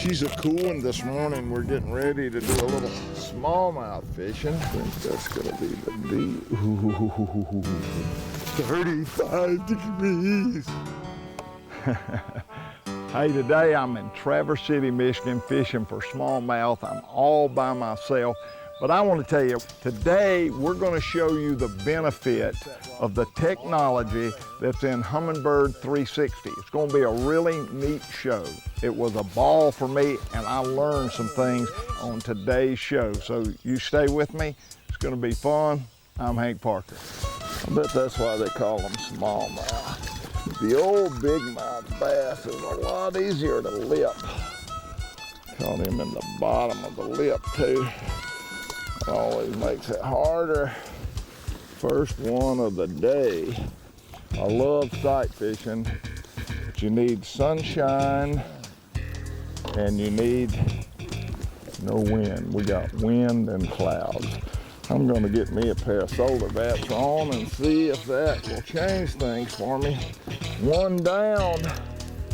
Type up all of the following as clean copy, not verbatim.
She's a cool one this morning. We're getting ready to do a little smallmouth fishing. I think that's gonna be the deal. Ooh, 35 degrees. Hey, today I'm in Traverse City, Michigan, fishing for smallmouth. I'm all by myself. But I want to tell you, today we're going to show you the benefit of the technology that's in Humminbird 360. It's going to be a really neat show. It was a ball for me, and I learned some things on today's show. So you stay with me. It's going to be fun. I'm Hank Parker. I bet that's why they call them smallmouth. The old bigmouth bass is a lot easier to lip. Caught him in the bottom of the lip too. Always makes it harder. First one of the day. I love sight fishing, but you need sunshine and you need no wind. We got wind and clouds. I'm gonna get me a pair of solar bats on and see if that will change things for me. One down,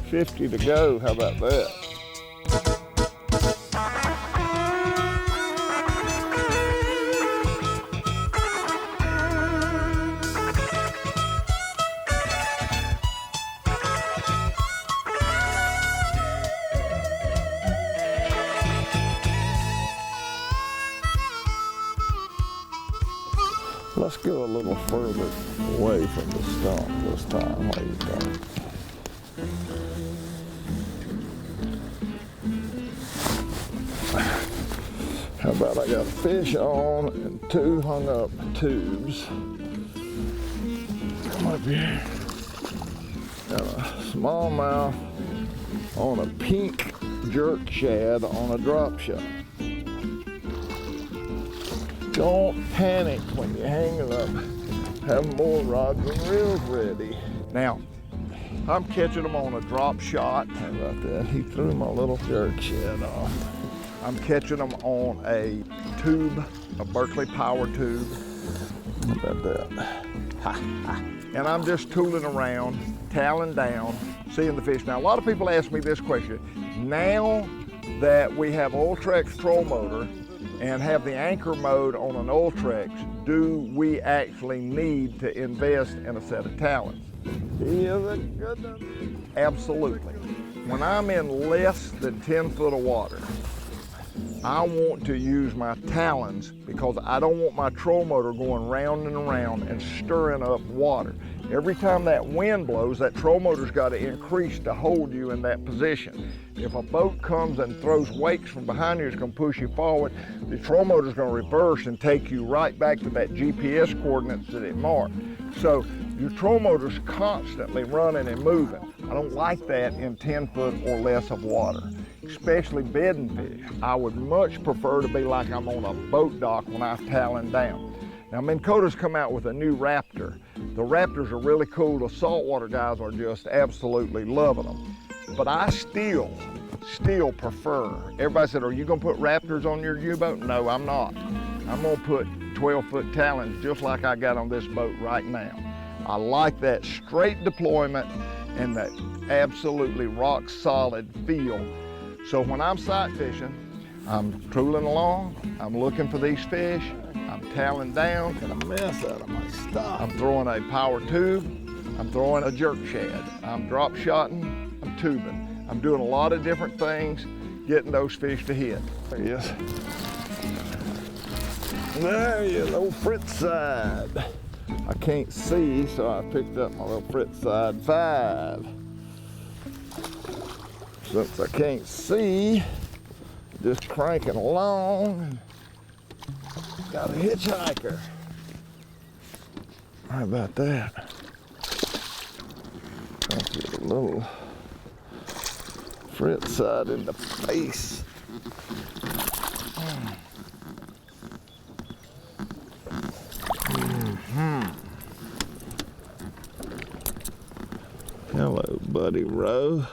50 to go. How about that? Let's go a little further away from the stump this time. What do you think? How about I got a fish on and two hung up tubes. Come up here. Got a smallmouth on a pink jerk shad on a drop shot. Don't panic when you hang it up. Have more rods and reels ready. Now, I'm catching them on a drop shot. How about that? He threw my little jerk shad off. I'm catching them on a tube, a Berkeley power tube. How about that? And I'm just tooling around, toweling down, seeing the fish. Now, a lot of people ask me this question. Now that we have Ultrex troll motor, and have the anchor mode on an Ultrex, do we actually need to invest in a set of talons? He is a good one. Absolutely. When I'm in less than 10 foot of water, I want to use my talons because I don't want my troll motor going round and around and stirring up water. Every time that wind blows, that troll motor's got to increase to hold you in that position. If a boat comes and throws wakes from behind you, it's going to push you forward. The troll motor's going to reverse and take you right back to that GPS coordinates that it marked. So your troll motor's constantly running and moving. I don't like that in 10 foot or less of water, especially bedding fish. I would much prefer to be like I'm on a boat dock when I talon down. Now, Minn Kota's come out with a new Raptor. The Raptors are really cool. The saltwater guys are just absolutely loving them. But I still prefer, everybody said, are you gonna put Raptors on your U-boat? No, I'm not. I'm gonna put 12-foot talons just like I got on this boat right now. I like that straight deployment and that absolutely rock solid feel. So when I'm sight fishing, I'm trolling along, I'm looking for these fish, I'm toweling down, got a mess out of my stock. I'm throwing a power tube, I'm throwing a jerk shad, I'm drop shotting, I'm tubing. I'm doing a lot of different things, getting those fish to hit. There he is. There he is, old Fritz side. I can't see, so I picked up my little Fritz side 5. Since I can't see, just cranking along. Got a hitchhiker. How about that? I'll get a little Fritz side in the face. Hello, buddy Roe.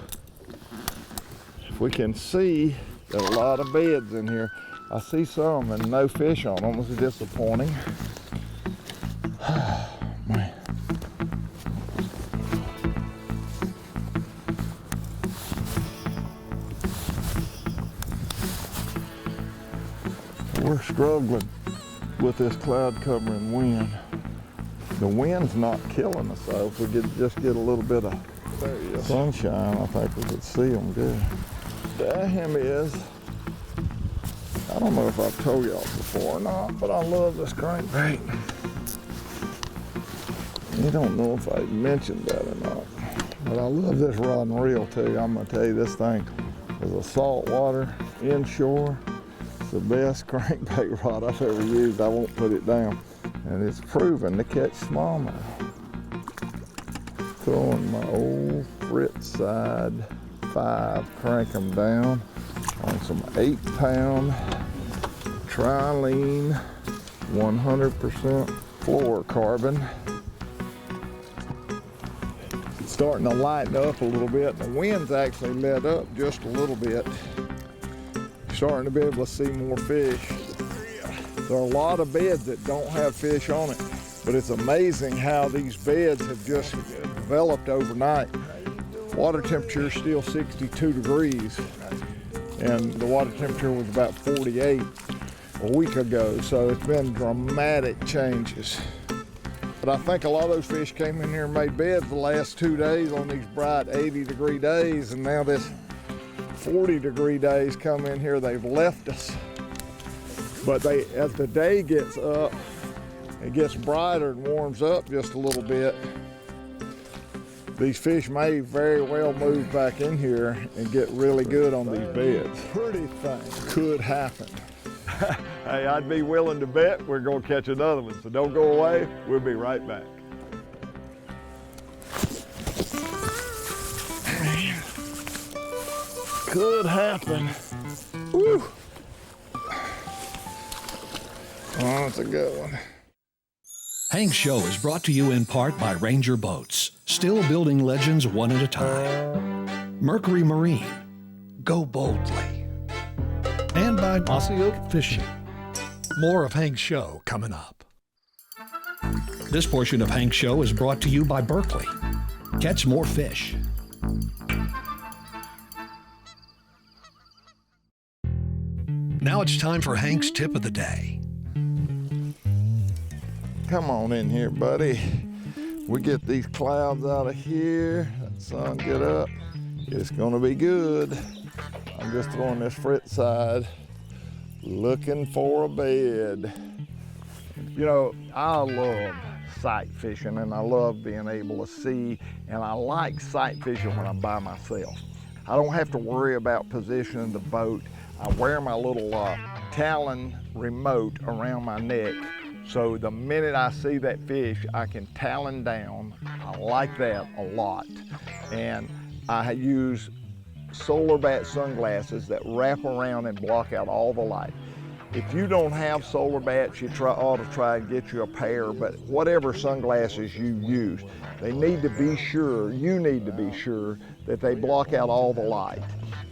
If we can see, there's a lot of beds in here. I see some and no fish on them. It's disappointing. Man. We're struggling with this cloud covering wind. The wind's not killing us though. If we could just get a little bit of sunshine, I think we could see them good. There him is. I don't know if I've told y'all before or not, but I love this crankbait. You don't know if I mentioned that or not, but I love this rod and reel too. I'm gonna tell you, this thing is a saltwater inshore. It's the best crankbait rod I've ever used. I won't put it down. And it's proven to catch smallmouth. Throwing my old Fritz side 5, crank them down on some 8-pound trilene 100% fluorocarbon. It's starting to lighten up a little bit. The wind's actually let up just a little bit. Starting to be able to see more fish. There are a lot of beds that don't have fish on it, but it's amazing how these beds have just developed overnight. Water temperature is still 62 degrees, and the water temperature was about 48 a week ago, so it's been dramatic changes. But I think a lot of those fish came in here and made beds the last 2 days on these bright 80-degree days, and now this 40-degree days come in here, they've left us. But as the day gets up, it gets brighter and warms up just a little bit. These fish may very well move back in here and get really good on these beds. Pretty thing could happen. Hey, I'd be willing to bet we're gonna catch another one, so don't go away. We'll be right back. Could happen. Woo. Oh, that's a good one. Hank's Show is brought to you in part by Ranger Boats, still building legends one at a time. Mercury Marine, go boldly. And by Mossy Oak Fishing. More of Hank's Show coming up. This portion of Hank's Show is brought to you by Berkeley. Catch more fish. Now it's time for Hank's Tip of the Day. Come on in here, buddy. We get these clouds out of here, that sun get up, it's gonna be good. I'm just throwing this Fritz side, looking for a bed. You know, I love sight fishing and I love being able to see, and I like sight fishing when I'm by myself. I don't have to worry about positioning the boat. I wear my little Talon remote around my neck, so the minute I see that fish, I can talon down. I like that a lot. And I use solar bat sunglasses that wrap around and block out all the light. If you don't have solar bats, you ought to try and get you a pair, but whatever sunglasses you use, they need to be sure, you need to be sure that they block out all the light.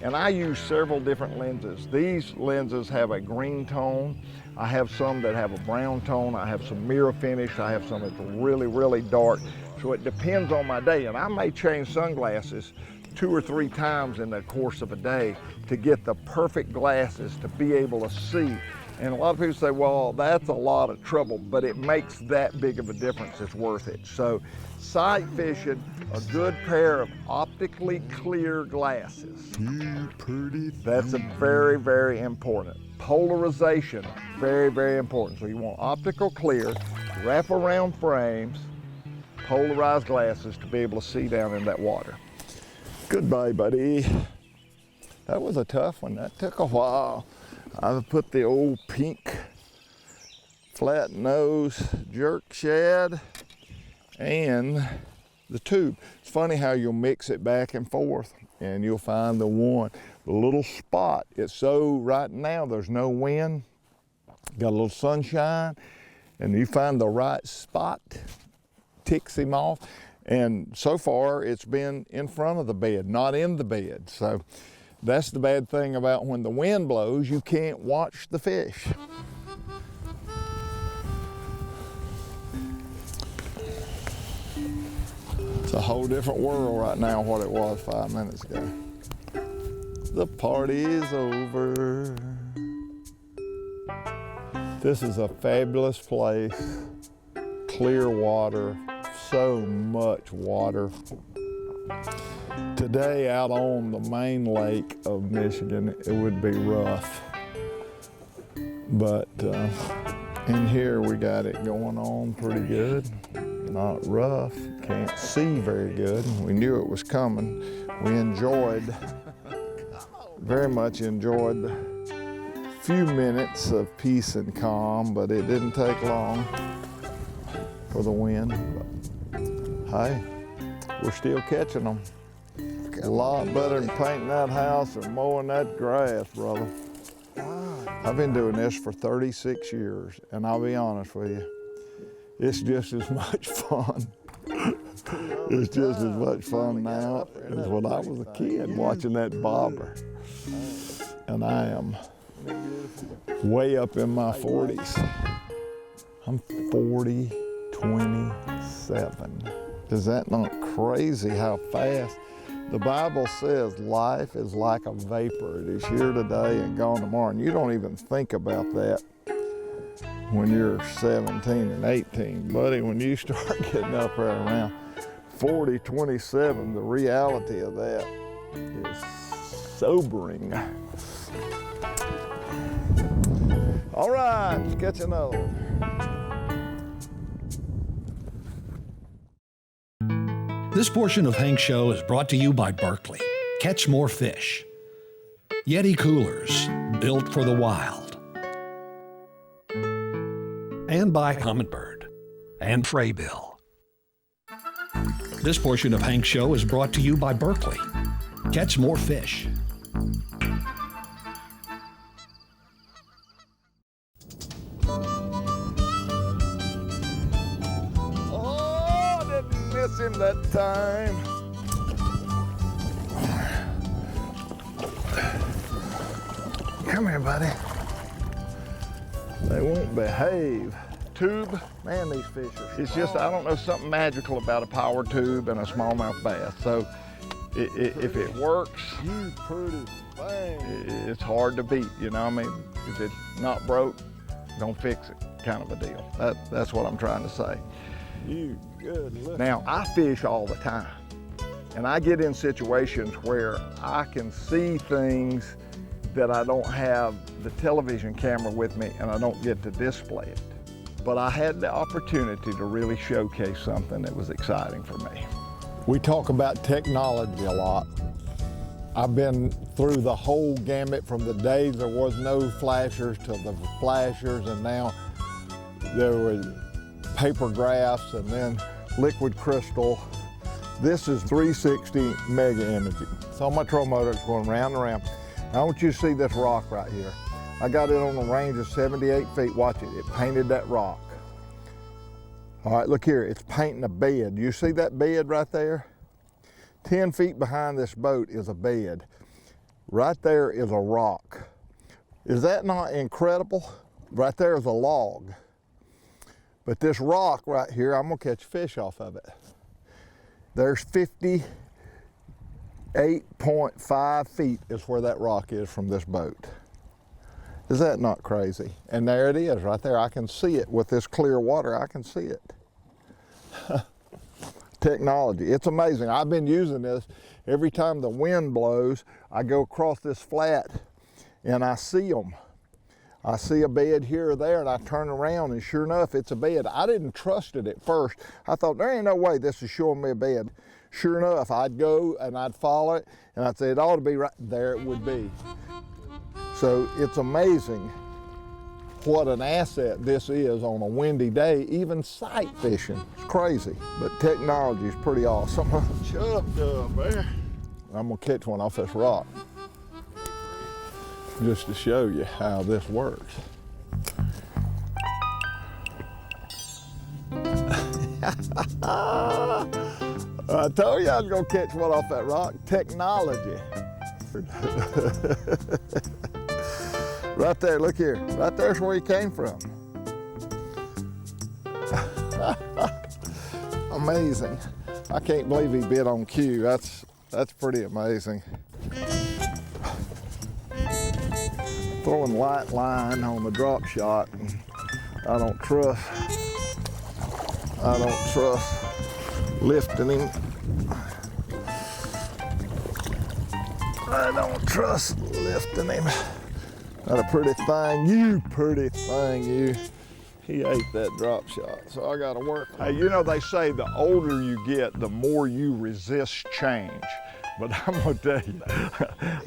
And I use several different lenses. These lenses have a green tone. I have some that have a brown tone. I have some mirror finish. I have some that's really, really dark. So it depends on my day. And I may change sunglasses 2 or 3 times in the course of a day to get the perfect glasses to be able to see. And a lot of people say, well, that's a lot of trouble, but it makes that big of a difference. It's worth it. So sight fishing, a good pair of optically clear glasses. That's a very, very important. Polarization, very, very important. So you want optical clear, wrap around frames, polarized glasses to be able to see down in that water. Goodbye, buddy. That was a tough one. That took a while. I've put the old pink flat nose jerk shad and the tube. It's funny how you'll mix it back and forth and you'll find the little spot. It's so right now there's no wind, got a little sunshine, and you find the right spot, ticks him off. And so far it's been in front of the bed, not in the bed. So that's the bad thing about when the wind blows, you can't watch the fish. It's a whole different world right now what it was 5 minutes ago. The party is over. This is a fabulous place. Clear water, so much water. Today out on the main lake of Michigan, it would be rough. But in here we got it going on pretty good. Not rough, can't see very good. We knew it was coming. We very much enjoyed the few minutes of peace and calm, but it didn't take long for the wind. But, hey, we're still catching them. A lot better than painting that house or mowing that grass, brother. I've been doing this for 36 years, and I'll be honest with you, it's just as much fun. It's just as much fun now as when I was a kid watching that bobber. And I am way up in my 40s. I'm 27. Is that not crazy how fast? The Bible says life is like a vapor. It is here today and gone tomorrow. And you don't even think about that when you're 17 and 18. Buddy, when you start getting up there around 40, 27, the reality of that is sobering. All right, let's catch another one. This portion of Hank's Show is brought to you by Berkeley. Catch more fish. Yeti coolers, built for the wild. And by Humminbird and Fraybill. This portion of Hank's Show is brought to you by Berkeley. Catch more fish. Miss him that time. Come here, buddy. They won't behave. Tube, man, these fish are, it's just, I don't know, something magical about a power tube and a smallmouth bass. So if it works, you pretty thing, it's hard to beat, you know what I mean? If it's not broke, don't fix it, kind of a deal. That's what I'm trying to say. You good look. Now, I fish all the time, and I get in situations where I can see things that I don't have the television camera with me, and I don't get to display it. But I had the opportunity to really showcase something that was exciting for me. We talk about technology a lot. I've been through the whole gamut from the days there was no flashers to the flashers, and now there was paper graphs and then liquid crystal. This is 360 mega imaging. So my troll motor is going round and round. Now I want you to see this rock right here. I got it on a range of 78 feet. Watch it, it painted that rock. All right, look here, it's painting a bed. You see that bed right there? 10 feet behind this boat is a bed. Right there is a rock. Is that not incredible? Right there is a log. But this rock right here, I'm gonna catch fish off of it. There's 58.5 feet is where that rock is from this boat. Is that not crazy? And there it is right there. I can see it with this clear water. I can see it. Technology, it's amazing. I've been using this every time the wind blows. I go across this flat and I see them. I see a bed here or there and I turn around and sure enough, it's a bed. I didn't trust it at first. I thought, there ain't no way this is showing me a bed. Sure enough, I'd go and I'd follow it and I'd say it ought to be right there, it would be. So it's amazing what an asset this is on a windy day, even sight fishing. It's crazy, but technology is pretty awesome. Chub dub, man. I'm gonna catch one off this rock just to show you how this works. I told you I was gonna catch one off that rock. Technology. Right there, look here. Right there's where he came from. Amazing. I can't believe he bit on cue. That's pretty amazing. Throwing light line on the drop shot. I don't trust lifting him. I don't trust lifting him. Got a pretty thing, you. He ate that drop shot, so I gotta work. Hey, you know they say the older you get, the more you resist change. But I'm gonna tell you,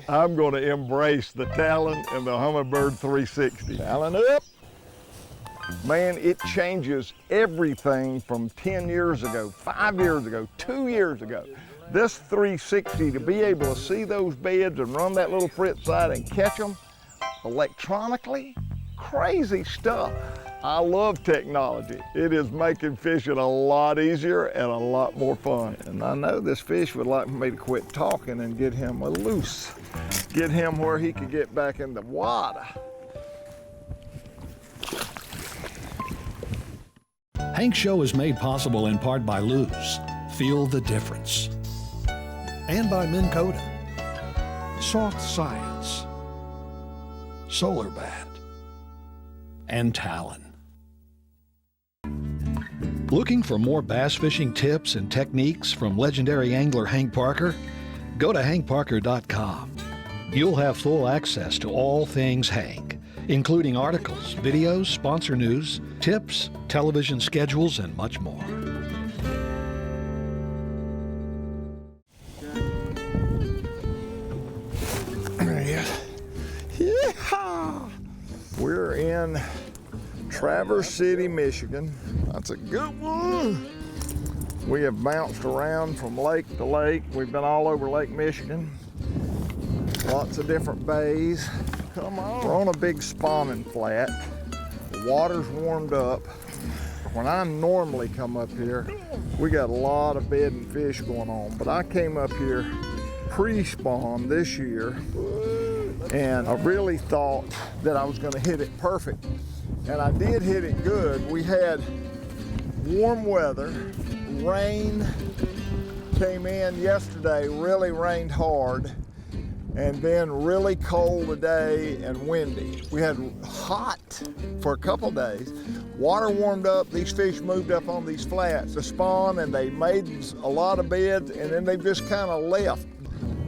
I'm gonna embrace the Talon and the Humminbird 360. Talon up. Man, it changes everything from 10 years ago, 5 years ago, 2 years ago. This 360, to be able to see those beds and run that little frit side and catch them electronically, crazy stuff. I love technology. It is making fishing a lot easier and a lot more fun. And I know this fish would like me to quit talking and get him loose. Get him where he could get back in the water. Hank's Show is made possible in part by Luz. Feel the difference. And by Minn Kota, Soft Science, Solar Bat, and Talon. Looking for more bass fishing tips and techniques from legendary angler Hank Parker? Go to hankparker.com. You'll have full access to all things Hank, including articles, videos, sponsor news, tips, television schedules, and much more. Yeah. We're in Traverse City, Michigan. That's a good one. We have bounced around from lake to lake. We've been all over Lake Michigan. Lots of different bays. Come on. We're on a big spawning flat. The water's warmed up. When I normally come up here, we got a lot of bedding fish going on, but I came up here pre-spawn this year, and I really thought that I was gonna hit it perfect. And I did hit it good. We had warm weather, rain came in yesterday, really rained hard, and then really cold today and windy. We had hot for a couple days. Water warmed up, these fish moved up on these flats to spawn, and they made a lot of beds, and then they just kind of left.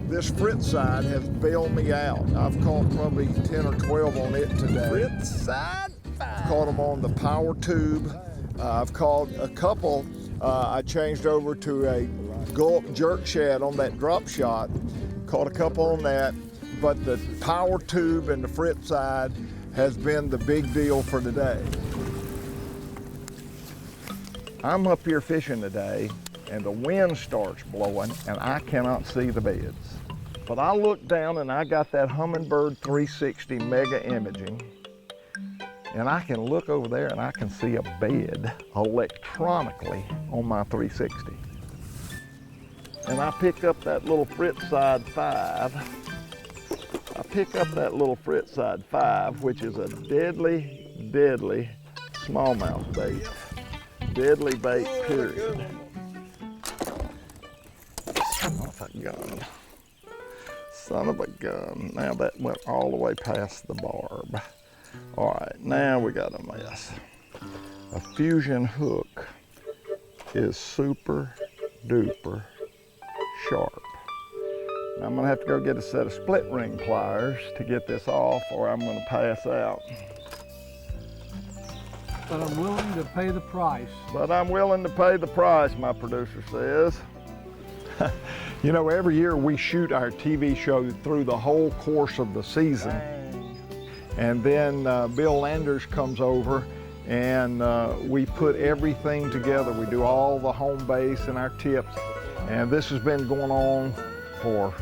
This frit side has bailed me out. I've caught probably 10 or 12 on it today. Frit side? Caught them on the power tube. I've caught a couple. I changed over to a gulp jerk shad on that drop shot. Caught a couple on that, but the power tube and the frit side has been the big deal for today. I'm up here fishing today, and the wind starts blowing, and I cannot see the beds. But I look down, and I got that Humminbird 360 mega imaging, and I can look over there, and I can see a bed electronically on my 360. And I pick up that little frit side 5. I pick up that little frit side 5, which is a deadly, deadly smallmouth bait. Deadly bait, period. Son of a gun. Son of a gun. Now that went all the way past the barb. All right, now we got a mess. A fusion hook is super duper sharp. Now I'm gonna have to go get a set of split ring pliers to get this off, or I'm gonna pass out. But I'm willing to pay the price. But I'm willing to pay the price, my producer says. You know, every year we shoot our TV show through the whole course of the season. And then Bill Landers comes over, and we put everything together. We do all the home base and our tips. And this has been going on for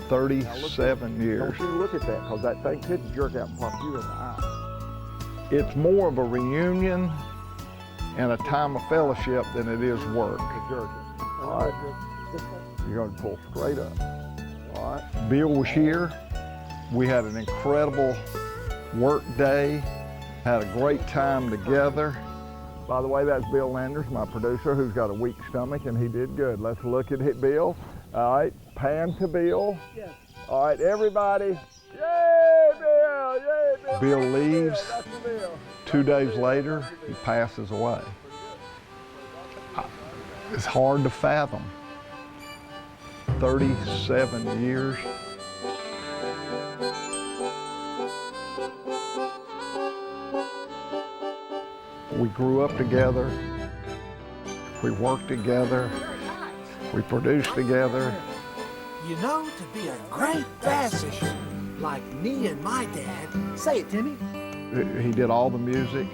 37 years. Don't you look at that, because that thing could jerk out and pop you in the eye. It's more of a reunion and a time of fellowship than it is work. All right, you're going to pull straight up. All right, Bill was here. We had an incredible work day, had a great time together. By the way, that's Bill Landers, my producer, who's got a weak stomach, and he did good. Let's look at it, Bill. All right, pan to Bill. Yes. All right, everybody. Yay, Bill! Yay, Bill! Bill leaves 2 days later, he passes away. It's hard to fathom. 37 years. We grew up together. We worked together. We produced together. You know, to be a great bass fisher, like me and my dad. Say it, Timmy. He did all the music.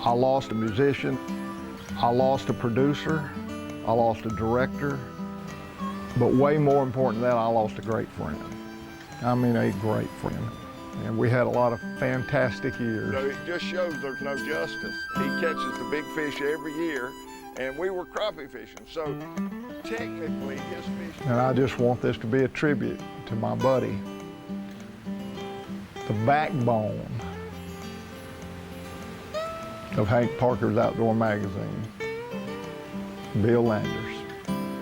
I lost a musician. I lost a producer. I lost a director. But way more important than that, I lost a great friend. I mean, a great friend. And we had a lot of fantastic years. So it just shows there's no justice. He catches the big fish every year, and we were crappie fishing. So technically, his fish. And I just want this to be a tribute to my buddy, the backbone of Hank Parker's Outdoor Magazine, Bill Landers.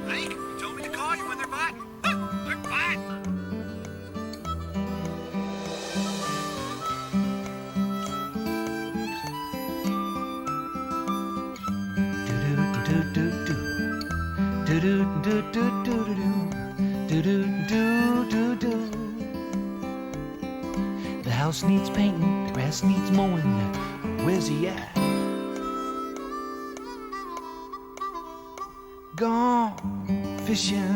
Hank, you told me to call you when they're biting. They're biting. The house needs painting, the grass needs mowing. Where's he at? Gone fishing.